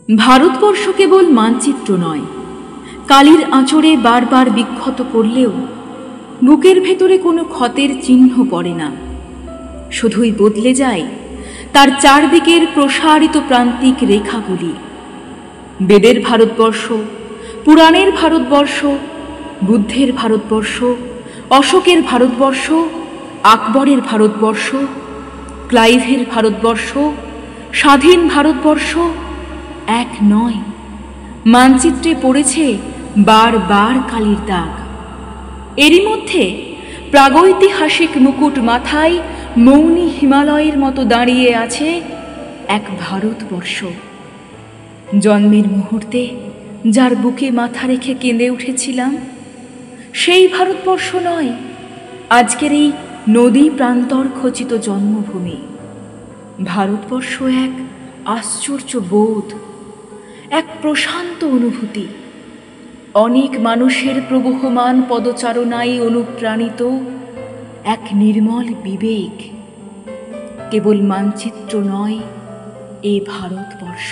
ভারতবর্ষ কেবল মানচিত্র নয়, কালির আঁচড়ে বারবার বিক্ষত করলেও বুকের ভেতরে কোনো ক্ষতের চিহ্ন পড়ে না। শুধুই বদলে যায় তার চারদিকের প্রসারিত প্রান্তিক রেখাগুলি। বেদের ভারতবর্ষ, পুরাণের ভারতবর্ষ, বুদ্ধের ভারতবর্ষ, অশোকের ভারতবর্ষ, আকবরের ভারতবর্ষ, ক্লাইভের ভারতবর্ষ, স্বাধীন ভারতবর্ষ এক নয়, মানচিত্রে পড়েছে বারবার কালির দাগ। এরই মধ্যে প্রাগৈতিহাসিক মুকুট মাথায় মৌনী হিমালয়ের মতো দাঁড়িয়ে আছে এক ভারতবর্ষ। জন্মের মুহূর্তে যার বুকে মাথা রেখে কেঁদে উঠেছিলাম, সেই ভারতবর্ষ নয় আজকের এই নদী প্রান্তর খচিত জন্মভূমি। ভারতবর্ষ এক আশ্চর্য বোধ, এক প্রশান্ত অনুভূতি, অনেক মানুষের প্রবহমান পদচারণায় অনুপ্রাণিত এক নির্মল বিবেক। কেবল মানচিত্র নয় এ ভারতবর্ষ।